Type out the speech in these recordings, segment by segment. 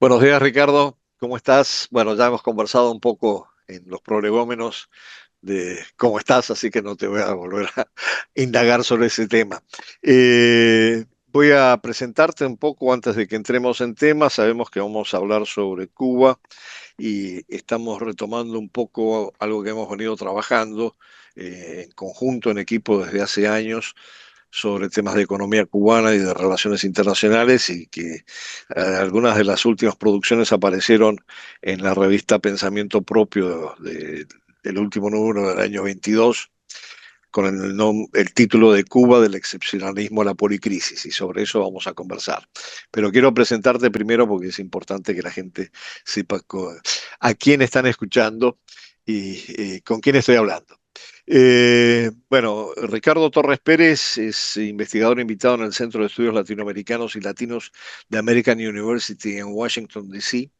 Buenos días, Ricardo. ¿Cómo estás? Bueno, ya hemos conversado un poco en los prolegómenos de cómo estás, así que no te voy a volver a indagar sobre ese tema. Voy a presentarte un poco antes de que entremos en tema. Sabemos que vamos a hablar sobre Cuba y estamos retomando un poco algo que hemos venido trabajando en conjunto, en equipo desde hace años sobre temas de economía cubana y de relaciones internacionales y que algunas de las últimas producciones aparecieron en la revista Pensamiento Propio del último número del año 22 con el título de Cuba del excepcionalismo a la policrisis, y sobre eso vamos a conversar. Pero quiero presentarte primero porque es importante que la gente sepa a quién están escuchando y con quién estoy hablando. Bueno, Ricardo Torres Pérez es investigador invitado en el Centro de Estudios Latinoamericanos y Latinos de American University en Washington, D.C.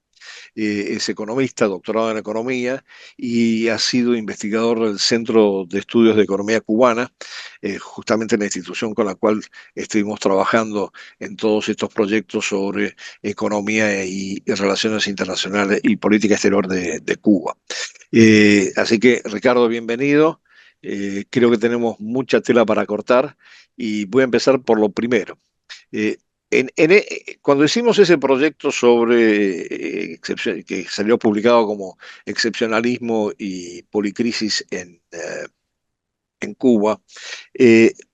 Es economista, doctorado en economía y ha sido investigador del Centro de Estudios de Economía Cubana, justamente la institución con la cual estuvimos trabajando en todos estos proyectos sobre economía y relaciones internacionales y política exterior de Cuba. Así que, Ricardo, bienvenido. Creo que tenemos mucha tela para cortar y voy a empezar por lo primero. Eh, Cuando hicimos ese proyecto sobre que salió publicado como Excepcionalismo y Policrisis en Cuba,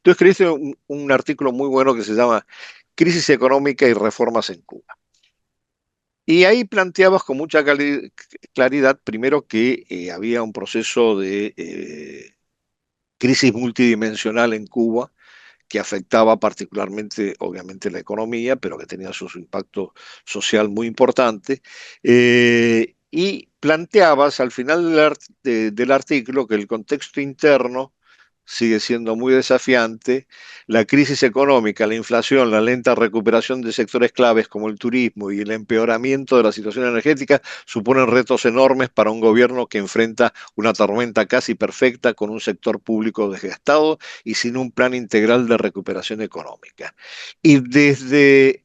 tú escribiste un artículo muy bueno que se llama Crisis económica y reformas en Cuba. Y ahí planteabas con mucha claridad, primero, que había un proceso de crisis multidimensional en Cuba que afectaba particularmente, obviamente, la economía, pero que tenía su impacto social muy importante. Y planteabas al final del artículo que el contexto interno sigue siendo muy desafiante, la crisis económica, la inflación, la lenta recuperación de sectores claves como el turismo y el empeoramiento de la situación energética suponen retos enormes para un gobierno que enfrenta una tormenta casi perfecta con un sector público desgastado y sin un plan integral de recuperación económica. Y desde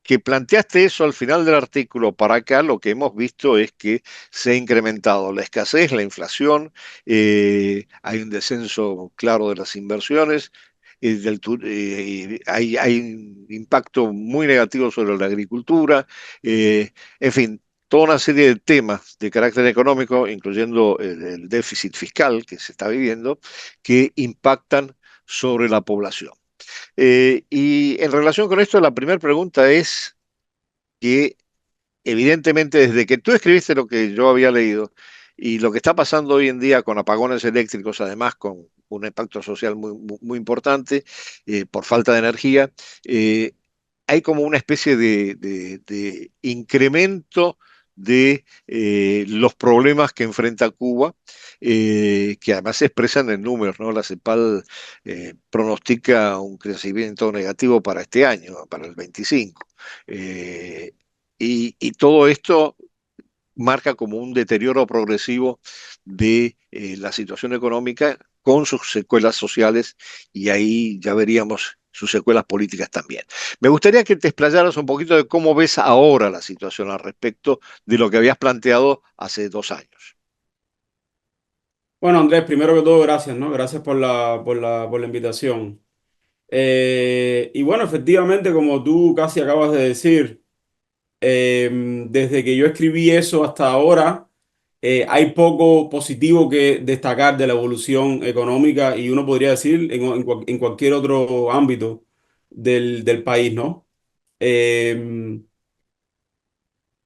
que planteaste eso al final del artículo para acá, lo que hemos visto es que se ha incrementado la escasez, la inflación, hay un descenso claro de las inversiones, hay un impacto muy negativo sobre la agricultura, en fin, toda una serie de temas de carácter económico, incluyendo el déficit fiscal que se está viviendo, que impactan sobre la población. Y en relación con esto, la primera pregunta es que evidentemente desde que tú escribiste lo que yo había leído y lo que está pasando hoy en día con apagones eléctricos, además con un impacto social muy importante por falta de energía, eh, hay como una especie de incremento de los problemas que enfrenta Cuba, que además se expresan en números, ¿no? La CEPAL pronostica un crecimiento negativo para este año, para el 25. Eh, y todo esto marca como un deterioro progresivo de la situación económica con sus secuelas sociales y ahí ya veríamos sus secuelas políticas también. Me gustaría que te explayaras un poquito de cómo ves ahora la situación al respecto de lo que habías planteado hace 2 años. Bueno, Andrés, primero que todo, gracias, ¿no? Gracias por la invitación. Y bueno, efectivamente, como tú casi acabas de decir, desde que yo escribí eso hasta ahora, hay poco positivo que destacar de la evolución económica y uno podría decir en cualquier otro ámbito del país, ¿no? Eh,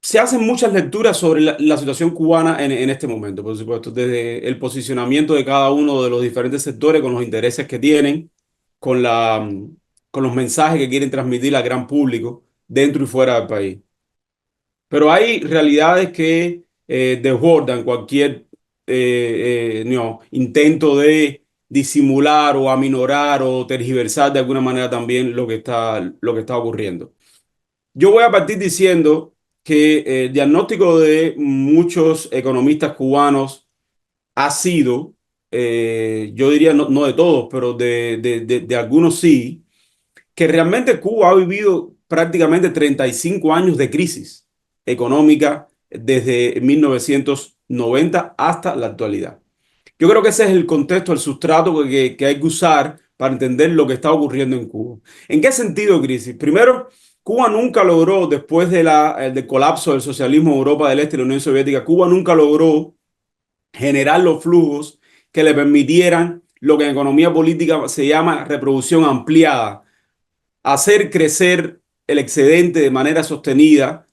Se hacen muchas lecturas sobre la situación cubana en este momento, por supuesto, desde el posicionamiento de cada uno de los diferentes sectores con los intereses que tienen, con con los mensajes que quieren transmitir al gran público dentro y fuera del país. Pero hay realidades que desbordan cualquier no, intento de disimular o aminorar o tergiversar de alguna manera también lo que está ocurriendo. Yo voy a partir diciendo que el diagnóstico de muchos economistas cubanos ha sido, yo diría no de todos, pero de algunos sí, que realmente Cuba ha vivido prácticamente 35 años de crisis económica desde 1990 hasta la actualidad. Yo creo que ese es el contexto, el sustrato que hay que usar para entender lo que está ocurriendo en Cuba. ¿En qué sentido crisis? Primero, Cuba nunca logró, después del colapso del socialismo en Europa del Este y la Unión Soviética, Cuba nunca logró generar los flujos que le permitieran lo que en economía política se llama reproducción ampliada, hacer crecer el excedente de manera sostenida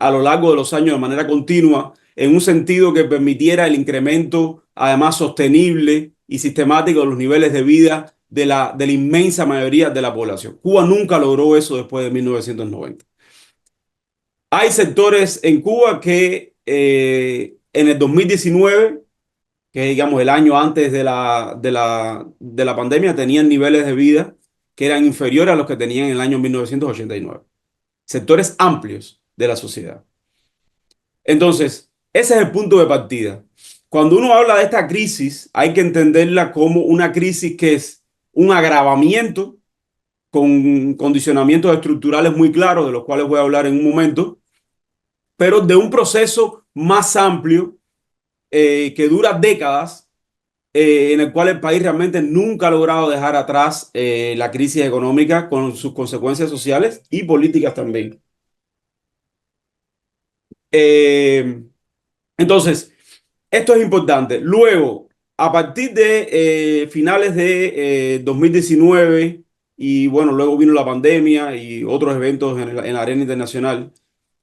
a lo largo de los años de manera continua, en un sentido que permitiera el incremento, además sostenible y sistemático de los niveles de vida de la inmensa mayoría de la población. Cuba nunca logró eso después de 1990. Hay sectores en Cuba que en el 2019, que es, digamos, el año antes de la pandemia, tenían niveles de vida que eran inferiores a los que tenían en el año 1989. Sectores amplios de la sociedad. Entonces, ese es el punto de partida. Cuando uno habla de esta crisis, hay que entenderla como una crisis que es un agravamiento con condicionamientos estructurales muy claros, de los cuales voy a hablar en un momento, pero de un proceso más amplio que dura décadas, en el cual el país realmente nunca ha logrado dejar atrás la crisis económica con sus consecuencias sociales y políticas también. Eh, entonces, esto es importante. Luego, a partir de finales de 2019 y bueno, luego vino la pandemia y otros eventos en la arena internacional,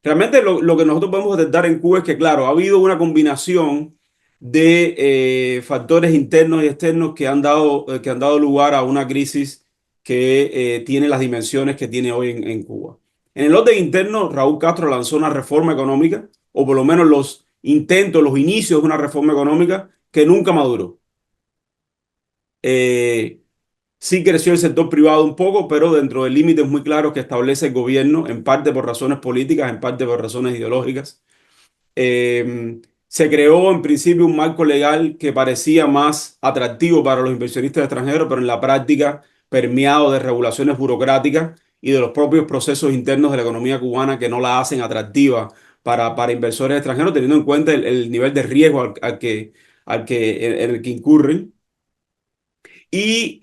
realmente lo que nosotros podemos detectar en Cuba es que, claro, ha habido una combinación de factores internos y externos que han dado lugar a una crisis que tiene las dimensiones que tiene hoy en Cuba. En el orden interno, Raúl Castro lanzó una reforma económica, o por lo menos los intentos, los inicios de una reforma económica que nunca maduró. Eh, sí creció el sector privado un poco, pero dentro de límites muy claros que establece el gobierno, en parte por razones políticas, en parte por razones ideológicas. Se creó en principio un marco legal que parecía más atractivo para los inversionistas extranjeros, pero en la práctica permeado de regulaciones burocráticas y de los propios procesos internos de la economía cubana que no la hacen atractiva para inversores extranjeros, teniendo en cuenta el nivel de riesgo en el que incurren. Y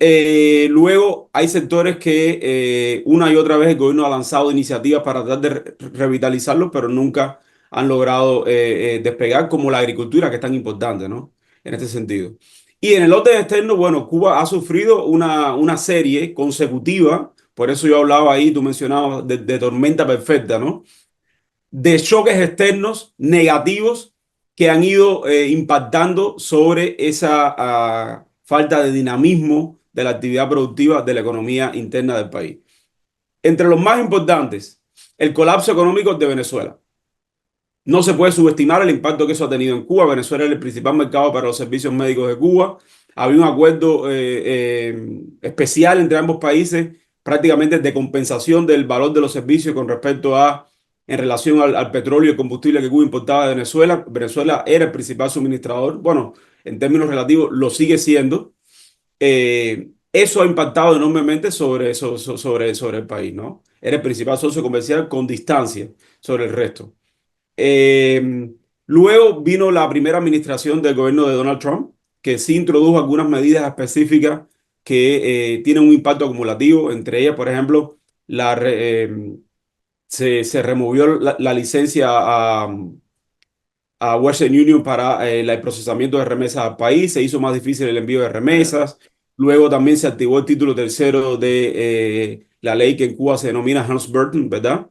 luego hay sectores que una y otra vez el gobierno ha lanzado iniciativas para tratar de revitalizarlos, pero nunca han logrado despegar, como la agricultura, que es tan importante, ¿no? En este sentido. Y en el orden externo, bueno, Cuba ha sufrido una serie consecutiva, por eso yo hablaba ahí, tú mencionabas de tormenta perfecta, ¿no? De choques externos negativos que han ido impactando sobre esa falta de dinamismo de la actividad productiva de la economía interna del país. Entre los más importantes, el colapso económico de Venezuela. No se puede subestimar el impacto que eso ha tenido en Cuba. Venezuela es el principal mercado para los servicios médicos de Cuba. Había un acuerdo especial entre ambos países, prácticamente de compensación del valor de los servicios con respecto a, en relación al petróleo y el combustible que Cuba importaba de Venezuela. Venezuela era el principal suministrador. Bueno, en términos relativos lo sigue siendo. Eso ha impactado enormemente sobre el país, ¿no? Era el principal socio comercial con distancia sobre el resto. Eh, Luego vino la primera administración del gobierno de Donald Trump, que sí introdujo algunas medidas específicas que tienen un impacto acumulativo. Entre ellas, por ejemplo, se removió la licencia a Western Union para el procesamiento de remesas al país, se hizo más difícil el envío de remesas. Luego también se activó el título tercero de la ley que en Cuba se denomina Helms-Burton, ¿verdad?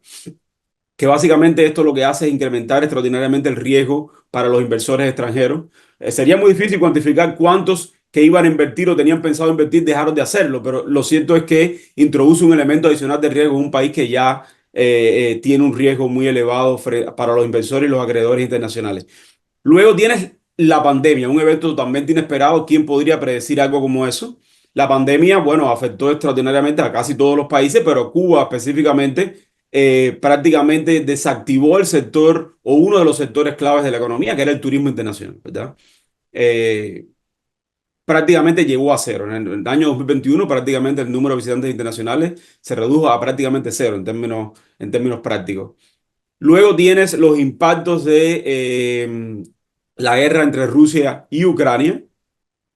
Que básicamente esto lo que hace es incrementar extraordinariamente el riesgo para los inversores extranjeros. Sería muy difícil cuantificar cuántos que iban a invertir o tenían pensado invertir dejaron de hacerlo, pero lo cierto es que introduce un elemento adicional de riesgo en un país que ya tiene un riesgo muy elevado para los inversores y los acreedores internacionales. Luego tienes la pandemia, un evento totalmente inesperado. ¿Quién podría predecir algo como eso? La pandemia, bueno, afectó extraordinariamente a casi todos los países, pero Cuba específicamente prácticamente desactivó el sector o uno de los sectores claves de la economía, que era el turismo internacional, ¿verdad? Eh, Prácticamente llegó a cero. En el año 2021 prácticamente el número de visitantes internacionales se redujo a prácticamente cero en términos prácticos. Luego tienes los impactos de la guerra entre Rusia y Ucrania.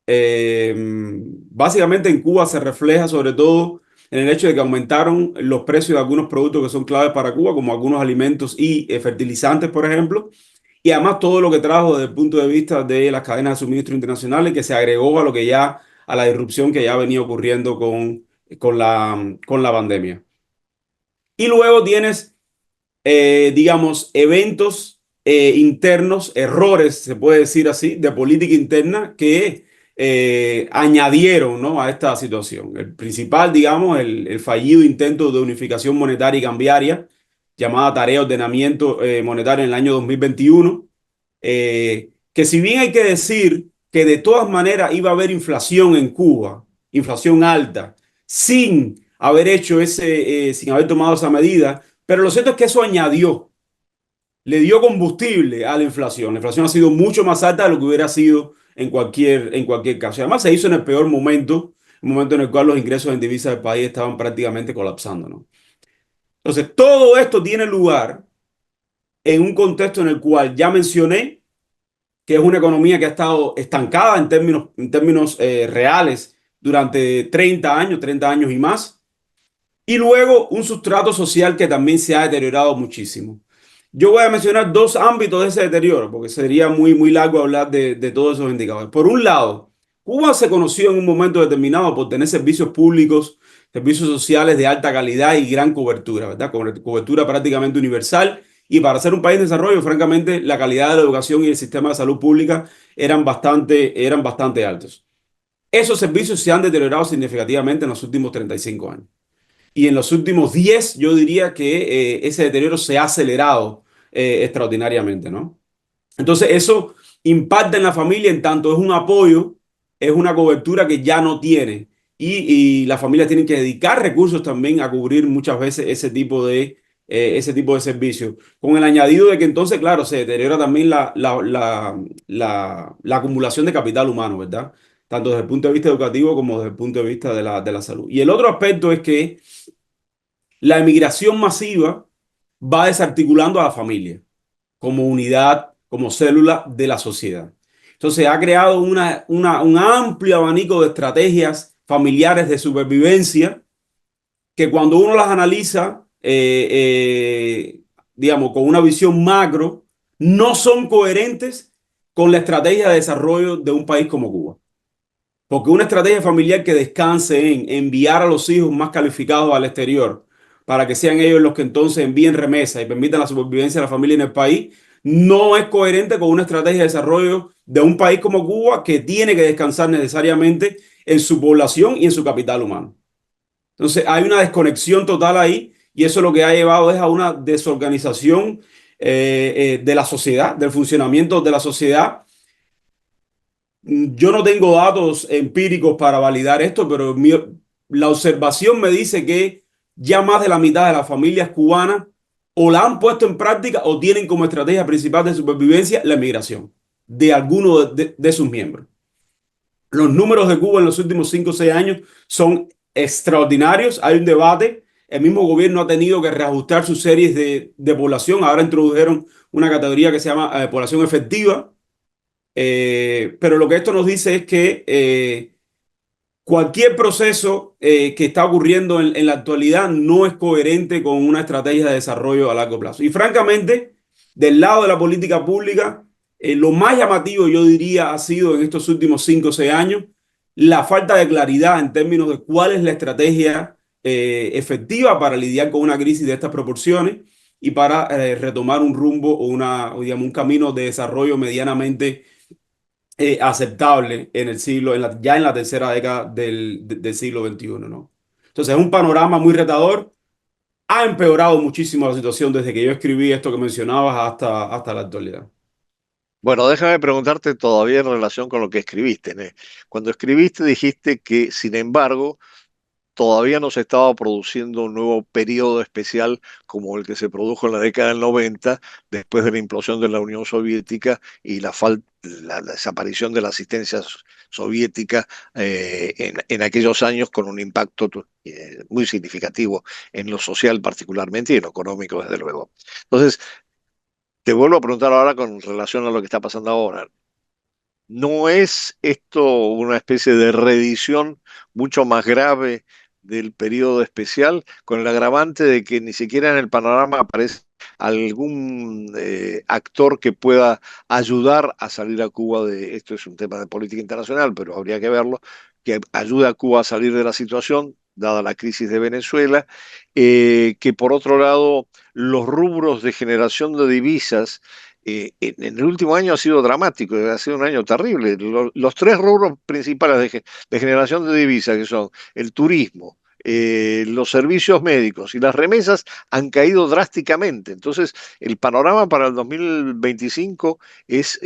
Básicamente en Cuba se refleja sobre todo en el hecho de que aumentaron los precios de algunos productos que son claves para Cuba, como algunos alimentos y fertilizantes, por ejemplo, y además todo lo que trajo desde el punto de vista de las cadenas de suministro internacionales, que se agregó a lo que ya, a la disrupción que ya venía ocurriendo con la pandemia. Y luego tienes digamos, eventos internos, errores, se puede decir así, de política interna que añadieron, ¿no?, a esta situación. El principal, digamos, el fallido intento de unificación monetaria y cambiaria, llamada Tarea de Ordenamiento Monetario en el año 2021, que si bien hay que decir que de todas maneras iba a haber inflación en Cuba, inflación alta, sin haber hecho sin haber tomado esa medida, pero lo cierto es que eso añadió, le dio combustible a la inflación. La inflación ha sido mucho más alta de lo que hubiera sido en cualquier caso. Y además se hizo en el peor momento, el momento en el cual los ingresos en divisas del país estaban prácticamente colapsando, ¿no? Entonces, todo esto tiene lugar en un contexto en el cual ya mencioné que es una economía que ha estado estancada en términos reales durante 30 años y más. Y luego un sustrato social que también se ha deteriorado muchísimo. Yo voy a mencionar dos ámbitos de ese deterioro, porque sería muy largo hablar de todos esos indicadores. Por un lado, Cuba se conoció en un momento determinado por tener servicios públicos, servicios sociales de alta calidad y gran cobertura, ¿verdad? Cobertura prácticamente universal. Y para ser un país en desarrollo, francamente, la calidad de la educación y el sistema de salud pública eran bastante altos. Esos servicios se han deteriorado significativamente en los últimos 35 años. Y en los últimos 10 yo diría que ese deterioro se ha acelerado extraordinariamente, ¿no? Entonces eso impacta en la familia en tanto es un apoyo, es una cobertura que ya no tiene. Y las familias tienen que dedicar recursos también a cubrir muchas veces ese tipo de servicios. Con el añadido de que entonces, claro, se deteriora también la acumulación de capital humano, ¿verdad? Tanto desde el punto de vista educativo como desde el punto de vista de la salud. Y el otro aspecto es que la emigración masiva va desarticulando a la familia como unidad, como célula de la sociedad. Entonces ha creado un amplio abanico de estrategias familiares de supervivencia que cuando uno las analiza, digamos, con una visión macro, no son coherentes con la estrategia de desarrollo de un país como Cuba. Porque una estrategia familiar que descanse en enviar a los hijos más calificados al exterior para que sean ellos los que entonces envíen remesas y permitan la supervivencia de la familia en el país, no es coherente con una estrategia de desarrollo de un país como Cuba que tiene que descansar necesariamente en su población y en su capital humano. Entonces hay una desconexión total ahí y eso lo que ha llevado es a una desorganización de la sociedad, del funcionamiento de la sociedad. Yo no tengo datos empíricos para validar esto, pero la observación me dice que ya más de la mitad de las familias cubanas o la han puesto en práctica o tienen como estrategia principal de supervivencia la emigración de alguno de sus miembros. Los números de Cuba en los últimos 5 o 6 años son extraordinarios. Hay un debate. El mismo gobierno ha tenido que reajustar sus series de población. Ahora introdujeron una categoría que se llama población efectiva. Pero lo que esto nos dice es que cualquier proceso que está ocurriendo en la actualidad no es coherente con una estrategia de desarrollo a largo plazo. Y francamente, del lado de la política pública, lo más llamativo, yo diría, ha sido en estos últimos 5 o 6 años la falta de claridad en términos de cuál es la estrategia efectiva para lidiar con una crisis de estas proporciones y para retomar un rumbo o digamos, un camino de desarrollo medianamente aceptable en el siglo, ya en la tercera década del siglo XXI, ¿no? Entonces es un panorama muy retador. Ha empeorado muchísimo la situación desde que yo escribí esto que mencionabas hasta la actualidad. Bueno, déjame preguntarte todavía en relación con lo que escribiste, ¿no? Cuando escribiste dijiste que, sin embargo, todavía no se estaba produciendo un nuevo periodo especial como el que se produjo en la década del 90, después de la implosión de la Unión Soviética y la desaparición de la asistencia Soviética en aquellos años con un impacto muy significativo en lo social particularmente y en lo económico desde luego. Entonces, te vuelvo a preguntar ahora con relación a lo que está pasando ahora. ¿No es esto una especie de reedición mucho más grave del periodo especial, con el agravante de que ni siquiera en el panorama aparece algún actor que pueda ayudar a salir a Cuba de, esto es un tema de política internacional, pero habría que verlo, que ayude a Cuba a salir de la situación, dada la crisis de Venezuela, que por otro lado los rubros de generación de divisas en el último año ha sido dramático, ha sido un año terrible. Los tres rubros principales de generación de divisas, que son el turismo, los servicios médicos y las remesas, han caído drásticamente. Entonces, el panorama para el 2025 es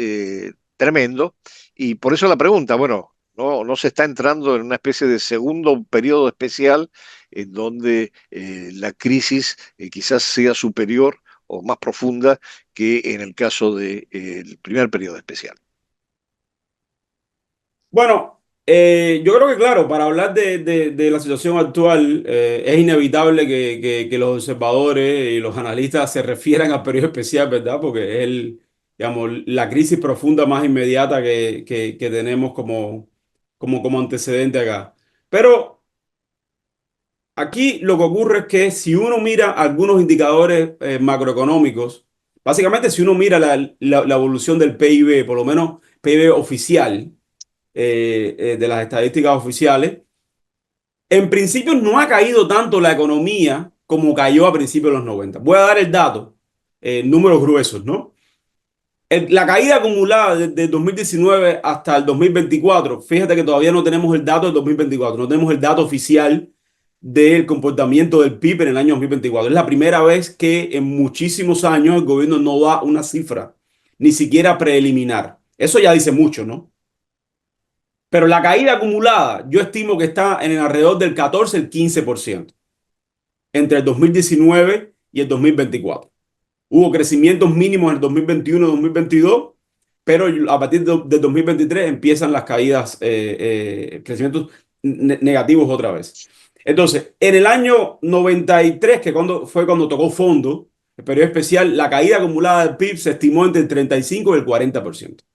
tremendo. Y por eso la pregunta, bueno, no se está entrando en una especie de segundo periodo especial en donde la crisis quizás sea superior o más profunda que en el caso del primer periodo especial. Bueno, yo creo que claro, para hablar de la situación actual, es inevitable que los observadores y los analistas se refieran al periodo especial, ¿verdad? Porque es digamos, la crisis profunda más inmediata que tenemos como antecedente acá. Pero aquí lo que ocurre es que si uno mira algunos indicadores macroeconómicos, básicamente si uno mira la evolución del PIB, por lo menos PIB oficial, de las estadísticas oficiales, en principio no ha caído tanto la economía como cayó a principios de los 90. Voy a dar el dato, números gruesos, ¿no? La caída acumulada desde 2019 hasta el 2024, fíjate que todavía no tenemos el dato del 2024, no tenemos el dato oficial del comportamiento del PIB en el año 2024. Es la primera vez que en muchísimos años el gobierno no da una cifra, ni siquiera preliminar. Eso ya dice mucho, ¿no? Pero la caída acumulada, yo estimo que está en el alrededor del 14 el 15% entre el 2019 y el 2024. Hubo crecimientos mínimos en el 2021 y 2022, pero a partir del 2023 empiezan las caídas, crecimientos negativos otra vez. Entonces, en el año 93, que fue cuando tocó fondo, el periodo especial, la caída acumulada del PIB se estimó entre el 35 y el 40%. O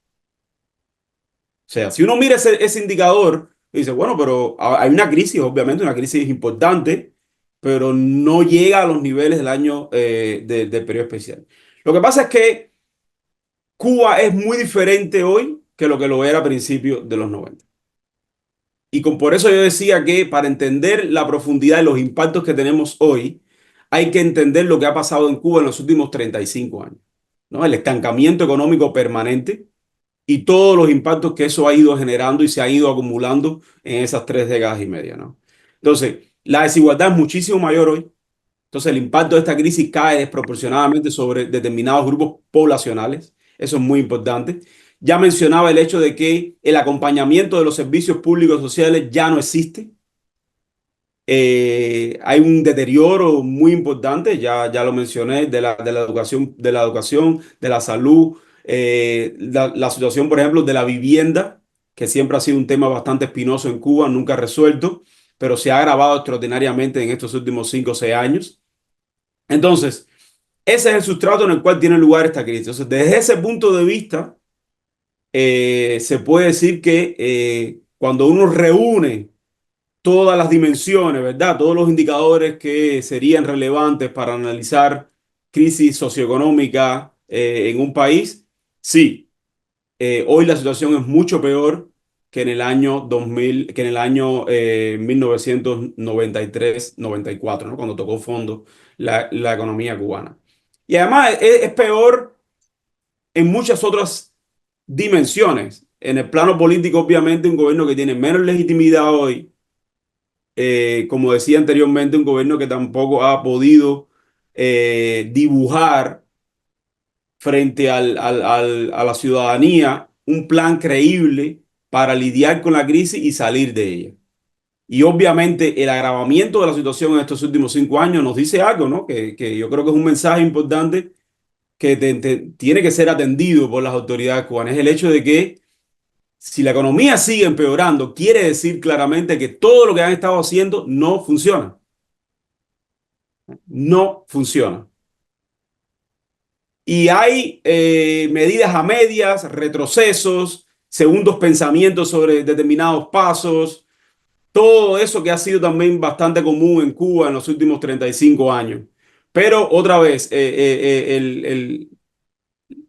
sea, si uno mira ese indicador, dice, bueno, pero hay una crisis, obviamente, una crisis importante, pero no llega a los niveles del año del periodo especial. Lo que pasa es que Cuba es muy diferente hoy que lo era a principios de los 90. Y por eso yo decía que para entender la profundidad de los impactos que tenemos hoy, hay que entender lo que ha pasado en Cuba en los últimos 35 años, ¿no? El estancamiento económico permanente y todos los impactos que eso ha ido generando y se ha ido acumulando en esas 3 décadas y media, ¿no? Entonces, la desigualdad es muchísimo mayor hoy. Entonces, el impacto de esta crisis cae desproporcionadamente sobre determinados grupos poblacionales. Eso es muy importante. Ya mencionaba el hecho de que el acompañamiento de los servicios públicos sociales ya no existe. Hay un deterioro muy importante, ya lo mencioné, de la educación, de la salud, la situación, por ejemplo, de la vivienda, que siempre ha sido un tema bastante espinoso en Cuba, nunca resuelto, pero se ha agravado extraordinariamente en estos últimos 5 o 6 años. Entonces, ese es el sustrato en el cual tiene lugar esta crisis. Entonces, desde ese punto de vista, se puede decir que cuando uno reúne todas las dimensiones, ¿verdad? Todos los indicadores que serían relevantes para analizar crisis socioeconómica en un país, sí, hoy la situación es mucho peor que en el año 2000, que en el año 1993-94, ¿no? Cuando tocó fondo la economía cubana. Y además es peor en muchas otras dimensiones. En el plano político, obviamente, un gobierno que tiene menos legitimidad hoy, como decía anteriormente, un gobierno que tampoco ha podido dibujar frente a la ciudadanía un plan creíble para lidiar con la crisis y salir de ella. Y obviamente el agravamiento de la situación en estos últimos 5 años nos dice algo, ¿no? Que yo creo que es un mensaje importante que tiene que ser atendido por las autoridades cubanas. Es el hecho de que Si la economía sigue empeorando, quiere decir claramente que todo lo que han estado haciendo no funciona. No funciona. Y hay medidas a medias, retrocesos, segundos pensamientos sobre determinados pasos, todo eso que ha sido también bastante común en Cuba en los últimos 35 años. Pero otra vez,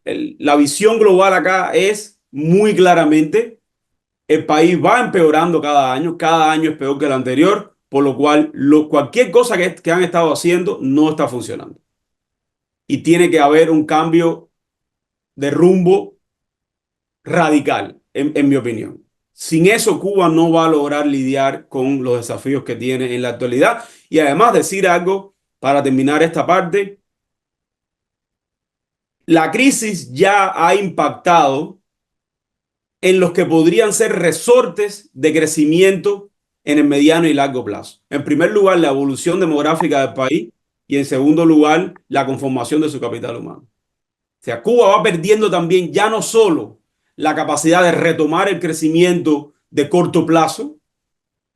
la visión global acá es muy claramente, el país va empeorando cada año es peor que el anterior, por lo cual cualquier cosa que han estado haciendo no está funcionando. Y tiene que haber un cambio de rumbo radical, en mi opinión. Sin eso, Cuba no va a lograr lidiar con los desafíos que tiene en la actualidad. Y además decir algo para terminar esta parte, la crisis ya ha impactado en los que podrían ser resortes de crecimiento en el mediano y largo plazo. En primer lugar, la evolución demográfica del país y en segundo lugar, la conformación de su capital humano. O sea, Cuba va perdiendo también ya no solo la capacidad de retomar el crecimiento de corto plazo,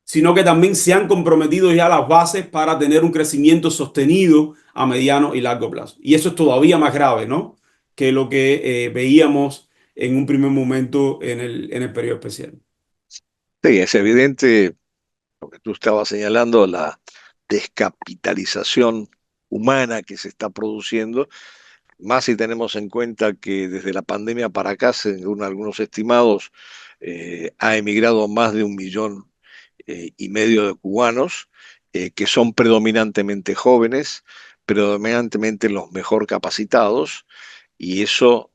sino que también se han comprometido ya las bases para tener un crecimiento sostenido a mediano y largo plazo. Y eso es todavía más grave, ¿no? Que lo que veíamos en un primer momento en el periodo especial. Sí, es evidente lo que tú estabas señalando, la descapitalización humana que se está produciendo, más si tenemos en cuenta que desde la pandemia para acá, según algunos estimados, ha emigrado más de 1,5 millones de cubanos, que son predominantemente jóvenes, predominantemente los mejor capacitados, y eso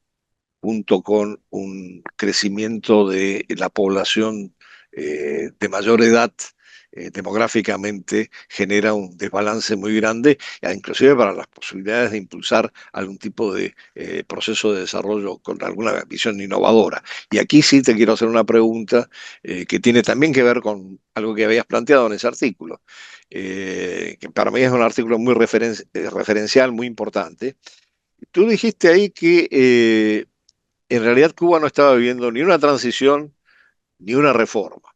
junto con un crecimiento de la población de mayor edad, demográficamente genera un desbalance muy grande, inclusive para las posibilidades de impulsar algún tipo de proceso de desarrollo con alguna visión innovadora. Y aquí sí te quiero hacer una pregunta que tiene también que ver con algo que habías planteado en ese artículo, que para mí es un artículo muy referencial, muy importante. Tú dijiste ahí que en realidad Cuba no estaba viviendo ni una transición ni una reforma.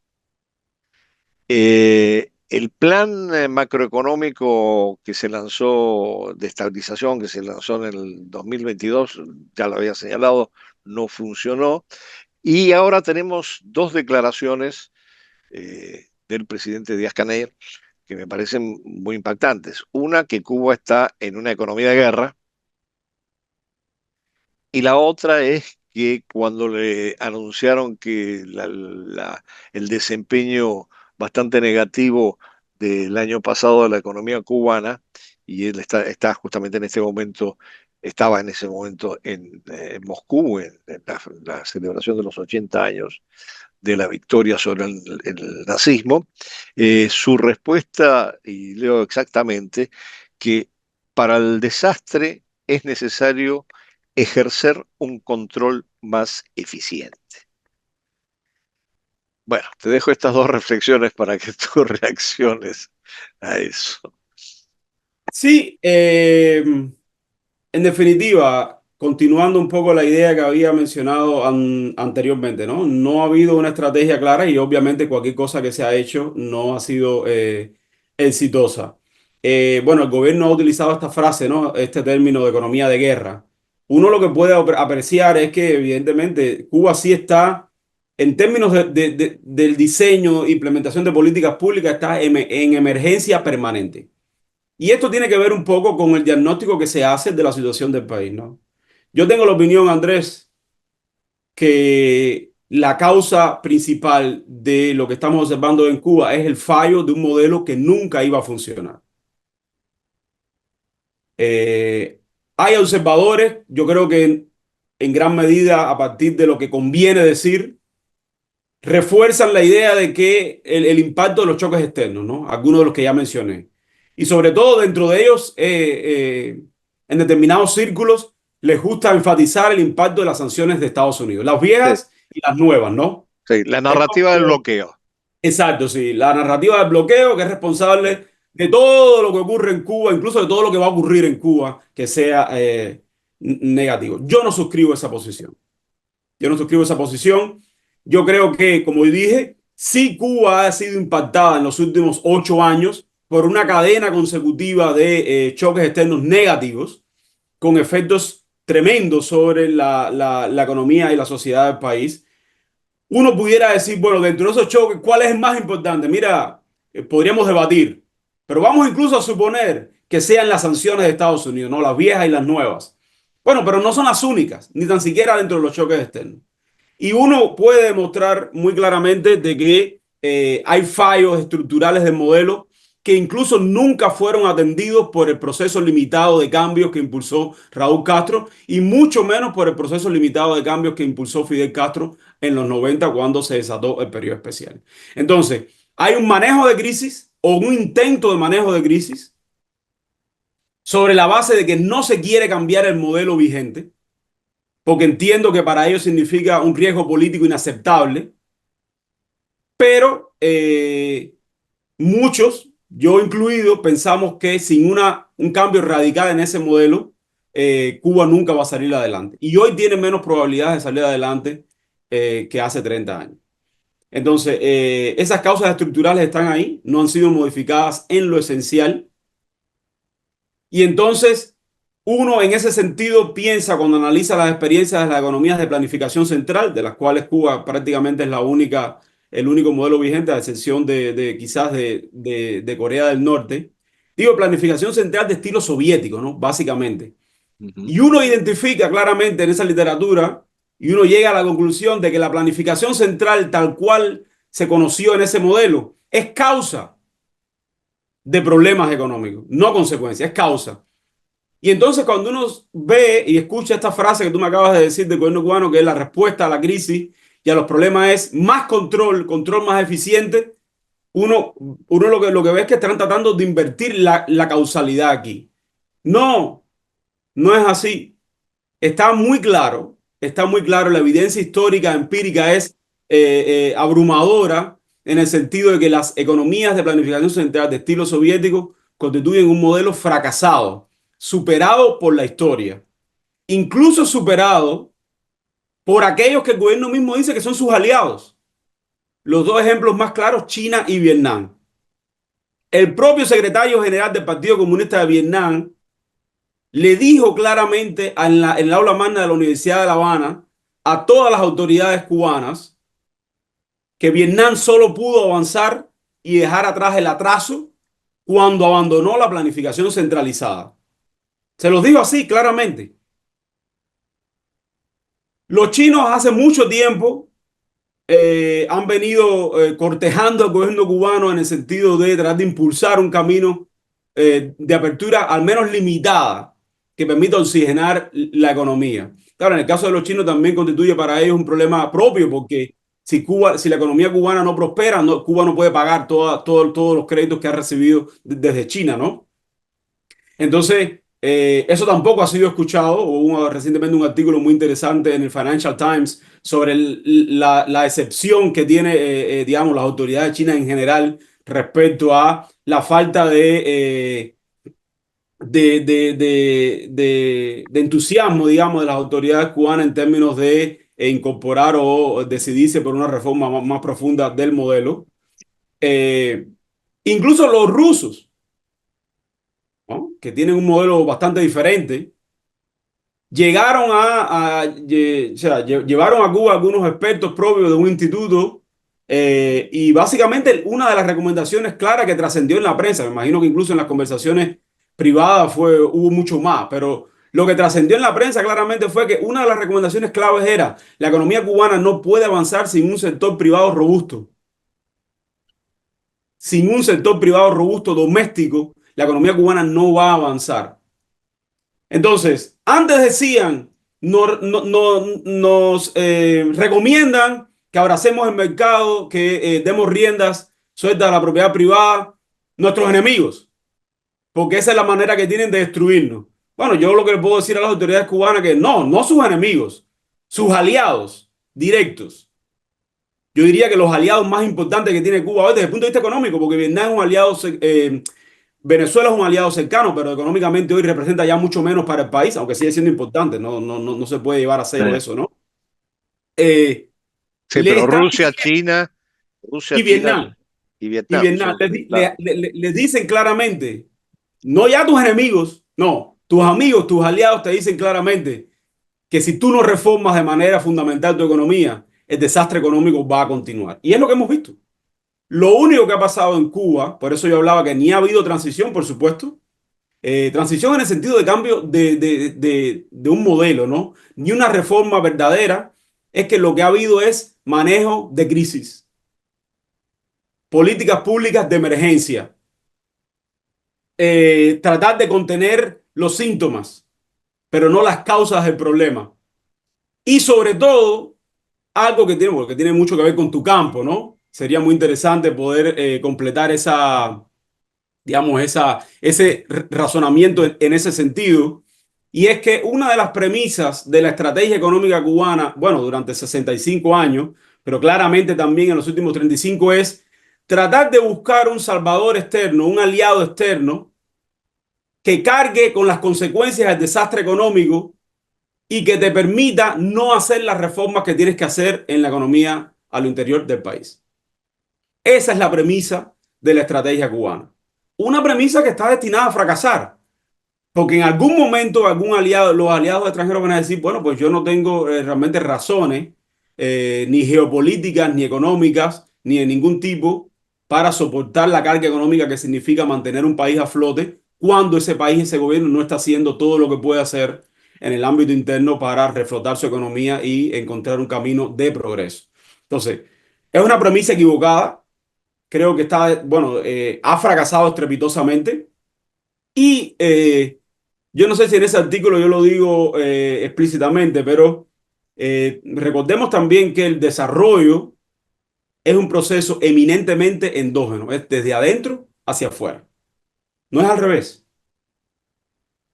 El plan macroeconómico que se lanzó de estabilización, que se lanzó en el 2022, ya lo había señalado, no funcionó. Y ahora tenemos dos declaraciones del presidente Díaz-Canel que me parecen muy impactantes. Una, que Cuba está en una economía de guerra, y la otra es que cuando le anunciaron que el desempeño bastante negativo del año pasado de la economía cubana, y él está justamente en este momento, estaba en ese momento en Moscú, en la celebración de los 80 años de la victoria sobre el nazismo, su respuesta, y leo exactamente, que para el desastre es necesario ejercer un control más eficiente. Bueno, te dejo estas dos reflexiones para que tú reacciones a eso. Sí, en definitiva, continuando un poco la idea que había mencionado anteriormente, ¿no? No ha habido una estrategia clara y obviamente cualquier cosa que se ha hecho no ha sido exitosa. Bueno, el gobierno ha utilizado esta frase, ¿no? Este término de economía de guerra. Uno lo que puede apreciar es que evidentemente Cuba sí está, en términos del diseño e implementación de políticas públicas, está en emergencia permanente. Y esto tiene que ver un poco con el diagnóstico que se hace de la situación del país, ¿no? Yo tengo la opinión, Andrés, que la causa principal de lo que estamos observando en Cuba es el fallo de un modelo que nunca iba a funcionar. Eh, Hay observadores, yo creo que en gran medida a partir de lo que conviene decir, refuerzan la idea de que el impacto de los choques externos, ¿no? Algunos de los que ya mencioné. Y sobre todo dentro de ellos, en determinados círculos, les gusta enfatizar el impacto de las sanciones de Estados Unidos, las Sí, viejas y las nuevas, ¿no? sí, la Es narrativa del como- bloqueo. exacto, sí, la narrativa del bloqueo que es responsable de todo lo que ocurre en Cuba, incluso de todo lo que va a ocurrir en Cuba, que sea negativo. Yo no suscribo esa posición. Yo no suscribo esa posición. Yo creo que, como dije, sí Cuba ha sido impactada en los últimos 8 años por una cadena consecutiva de choques externos negativos con efectos tremendos sobre la economía y la sociedad del país. Uno pudiera decir, bueno, dentro de esos choques, ¿cuál es el más importante? Mira, podríamos debatir, pero vamos incluso a suponer que sean las sanciones de Estados Unidos, ¿no? Las viejas y las nuevas. Bueno, pero no son las únicas, ni tan siquiera dentro de los choques externos. Y uno puede demostrar muy claramente de que hay fallos estructurales del modelo que incluso nunca fueron atendidos por el proceso limitado de cambios que impulsó Raúl Castro y mucho menos por el proceso limitado de cambios que impulsó Fidel Castro en los 90 cuando se desató el periodo especial. Entonces, hay un manejo de crisis o un intento de manejo de crisis sobre la base de que no se quiere cambiar el modelo vigente, porque entiendo que para ellos significa un riesgo político inaceptable, pero muchos, yo incluido, pensamos que sin un cambio radical en ese modelo, Cuba nunca va a salir adelante. Y hoy tiene menos probabilidades de salir adelante que hace 30 años. Entonces, esas causas estructurales están ahí, no han sido modificadas en lo esencial. Y entonces, uno en ese sentido piensa cuando analiza las experiencias de las economías de planificación central, de las cuales Cuba prácticamente es el único modelo vigente, a excepción quizás de Corea del Norte. Digo, planificación central de estilo soviético, ¿no? Básicamente. Ujú. Y uno identifica claramente en esa literatura y uno llega a la conclusión de que la planificación central tal cual se conoció en ese modelo es causa de problemas económicos, no consecuencia, es causa. Y entonces cuando uno ve y escucha esta frase que tú me acabas de decir del gobierno cubano, que es la respuesta a la crisis y a los problemas es más control, control más eficiente, uno lo que ve es que están tratando de invertir la causalidad aquí. No, no es así. Está muy claro, la evidencia histórica, empírica es abrumadora en el sentido de que las economías de planificación central de estilo soviético constituyen un modelo fracasado, superado por la historia, incluso superado por aquellos que el gobierno mismo dice que son sus aliados. Los dos ejemplos más claros, China y Vietnam. El propio secretario general del Partido Comunista de Vietnam le dijo claramente en el aula magna de la Universidad de La Habana a todas las autoridades cubanas que Vietnam solo pudo avanzar y dejar atrás el atraso cuando abandonó la planificación centralizada. Se los dijo así claramente. Los chinos hace mucho tiempo han venido cortejando al gobierno cubano en el sentido de tratar de impulsar un camino de apertura al menos limitada que permita oxigenar la economía. Claro, en el caso de los chinos también constituye para ellos un problema propio porque si la economía cubana no prospera, Cuba no puede pagar todos los créditos que ha recibido desde China, ¿no? Entonces, eso tampoco ha sido escuchado. Hubo recientemente un artículo muy interesante en el Financial Times sobre la excepción que tiene, digamos, las autoridades chinas en general respecto a la falta de entusiasmo, digamos, de las autoridades cubanas en términos de incorporar o decidirse por una reforma más profunda del modelo. Eh, Incluso los rusos, ¿no? Que tienen un modelo bastante diferente, llegaron o sea, llevaron a Cuba algunos expertos propios de un instituto y básicamente una de las recomendaciones claras que trascendió en la prensa, me imagino que incluso en las conversaciones privadas hubo mucho más, pero lo que trascendió en la prensa claramente fue que una de las recomendaciones claves era la economía cubana no puede avanzar sin un sector privado robusto. Sin un sector privado robusto doméstico, la economía cubana no va a avanzar. Entonces, antes decían, nos recomiendan que abracemos el mercado, que demos riendas sueltas a la propiedad privada, nuestros enemigos, porque esa es la manera que tienen de destruirnos. Bueno, yo lo que le puedo decir a las autoridades cubanas es que no sus enemigos, sus aliados directos. Yo diría que los aliados más importantes que tiene Cuba hoy desde el punto de vista económico, porque Vietnam es un aliado Venezuela es un aliado cercano, pero económicamente hoy representa ya mucho menos para el país, aunque sigue siendo importante, no se puede llevar a cero Sí. eso, ¿no? Eh, Sí, Le pero están Rusia, diciendo, China, Rusia, y China Vietnam, y y Vietnam Vietnam, son, claro. les dicen claramente, no ya tus enemigos, no, tus amigos, tus aliados te dicen claramente que si tú no reformas de manera fundamental tu economía, el desastre económico va a continuar. Y es lo que hemos visto. Lo único que ha pasado en Cuba, por eso yo hablaba que ni ha habido transición, por supuesto, transición en el sentido de cambio de un modelo, ¿no? Ni una reforma verdadera, es que lo que ha habido es manejo de crisis, políticas públicas de emergencia, tratar de contener los síntomas, pero no las causas del problema. Y sobre todo, algo que tiene, porque tiene mucho que ver con tu campo, ¿no? Sería muy interesante poder completar esa, digamos, ese razonamiento en ese sentido. Y es que una de las premisas de la estrategia económica cubana, bueno, durante 65 años, pero claramente también en los últimos 35, es tratar de buscar un salvador externo, un aliado externo que cargue con las consecuencias del desastre económico y que te permita no hacer las reformas que tienes que hacer en la economía a lo interior del país. Esa es la premisa de la estrategia cubana. Una premisa que está destinada a fracasar, porque en algún momento algún aliado, los aliados extranjeros van a decir, bueno, pues yo no tengo realmente razones, ni geopolíticas, ni económicas, ni de ningún tipo, para soportar la carga económica que significa mantener un país a flote cuando ese país, ese gobierno no está haciendo todo lo que puede hacer en el ámbito interno para reflotar su economía y encontrar un camino de progreso. Entonces, es una premisa equivocada, creo que está, bueno, ha fracasado estrepitosamente y yo no sé si en ese artículo yo lo digo explícitamente, pero recordemos también que el desarrollo es un proceso eminentemente endógeno, es desde adentro hacia afuera, no es al revés.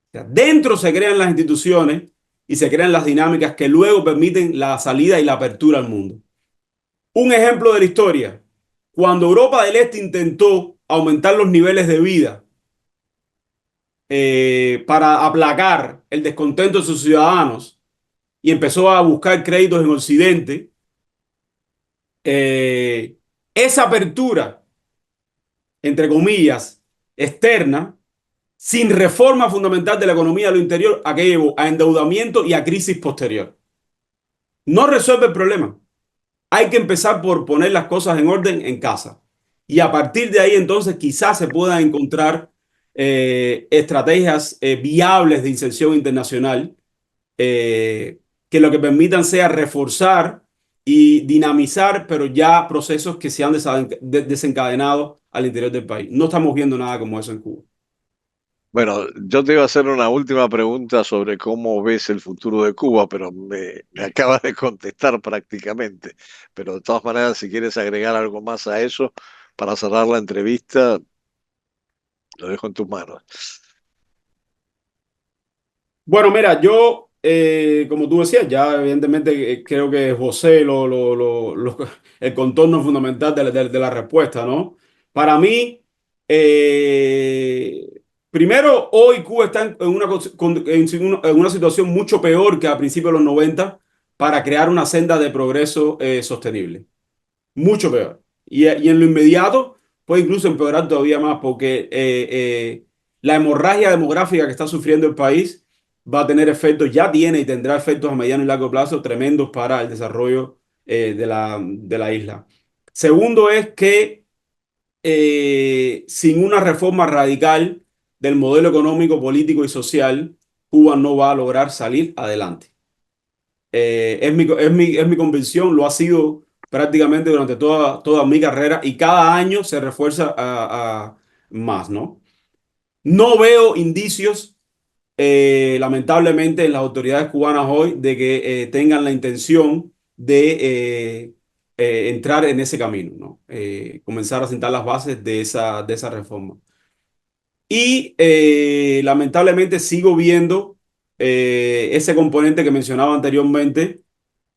O sea, dentro se crean las instituciones y se crean las dinámicas que luego permiten la salida y la apertura al mundo. Un ejemplo de la historia, cuando Europa del Este intentó aumentar los niveles de vida para aplacar el descontento de sus ciudadanos y empezó a buscar créditos en Occidente, eh, esa apertura, entre comillas, externa, sin reforma fundamental de la economía de lo interior, a que llevó a endeudamiento y a crisis posterior. No resuelve el problema. Hay que empezar por poner las cosas en orden en casa. Y a partir de ahí entonces quizás se puedan encontrar estrategias viables de inserción internacional que lo que permitan sea reforzar y dinamizar, pero ya procesos que se han desencadenado al interior del país. No estamos viendo nada como eso en Cuba. Bueno, yo te iba a hacer una última pregunta sobre cómo ves el futuro de Cuba, pero me acabas de contestar prácticamente. Pero de todas maneras, si quieres agregar algo más a eso para cerrar la entrevista, lo dejo en tus manos. Bueno, mira, yo, como tú decías, ya evidentemente creo que José el contorno fundamental de la respuesta, ¿no? Para mí, eh, primero, hoy Cuba está en una situación mucho peor que a principios de los 90 para crear una senda de progreso sostenible. Mucho peor. Y en lo inmediato puede incluso empeorar todavía más porque la hemorragia demográfica que está sufriendo el país va a tener efectos, ya tiene y tendrá efectos a mediano y largo plazo tremendos para el desarrollo de la isla. Segundo es que sin una reforma radical del modelo económico, político y social, Cuba no va a lograr salir adelante. Es mi convicción, lo ha sido prácticamente durante toda mi carrera y cada año se refuerza más, ¿no? No veo indicios, lamentablemente, en las autoridades cubanas hoy de que tengan la intención de entrar en ese camino, ¿no? Comenzar a sentar las bases de esa reforma. Y lamentablemente sigo viendo ese componente que mencionaba anteriormente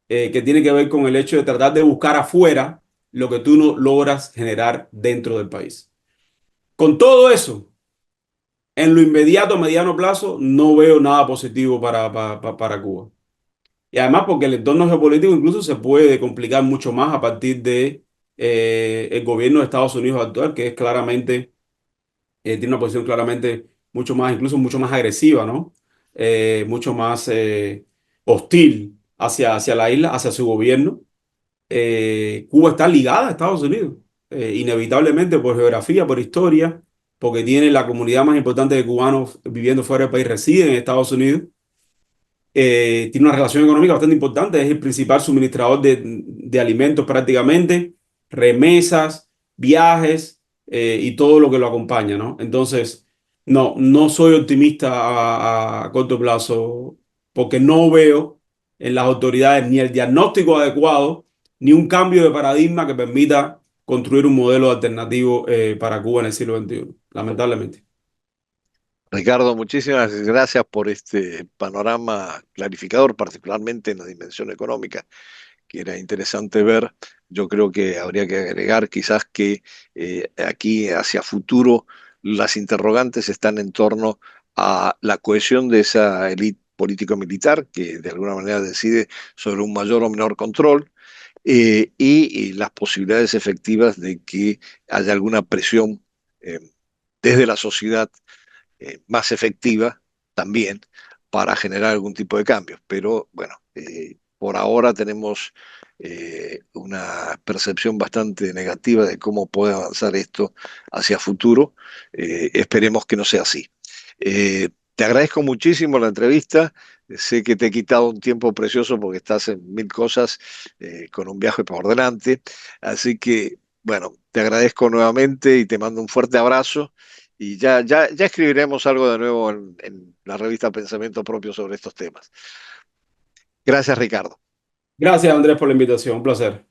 que tiene que ver con el hecho de tratar de buscar afuera lo que tú no logras generar dentro del país. Con todo eso, en lo inmediato, mediano plazo, no veo nada positivo para Cuba. Y además porque el entorno geopolítico incluso se puede complicar mucho más a partir de el gobierno de Estados Unidos actual, que es claramente, tiene una posición claramente mucho más, incluso mucho más agresiva, ¿no? Mucho más hostil hacia la isla, hacia su gobierno. Cuba está ligada a Estados Unidos, inevitablemente por geografía, por historia, porque tiene la comunidad más importante de cubanos viviendo fuera del país, reside en Estados Unidos. Tiene una relación económica bastante importante, es el principal suministrador de alimentos prácticamente, remesas, viajes y todo lo que lo acompaña, ¿no? Entonces, no soy optimista a corto plazo porque no veo en las autoridades ni el diagnóstico adecuado ni un cambio de paradigma que permita construir un modelo alternativo para Cuba en el siglo XXI, lamentablemente. Ricardo, muchísimas gracias por este panorama clarificador, particularmente en la dimensión económica, que era interesante ver. Yo creo que habría que agregar quizás que aquí hacia futuro las interrogantes están en torno a la cohesión de esa élite político-militar que de alguna manera decide sobre un mayor o menor control, y las posibilidades efectivas de que haya alguna presión eh, desde la sociedad más efectiva también para generar algún tipo de cambios. Pero bueno, por ahora tenemos una percepción bastante negativa de cómo puede avanzar esto hacia futuro. Esperemos que no sea así. Te agradezco muchísimo la entrevista. Sé que te he quitado un tiempo precioso porque estás en mil cosas, con un viaje por delante. Así que, bueno, te agradezco nuevamente y te mando un fuerte abrazo. Y ya escribiremos algo de nuevo en la revista Pensamiento Propio sobre estos temas. Gracias, Ricardo. Gracias, Andrés, por la invitación. Un placer.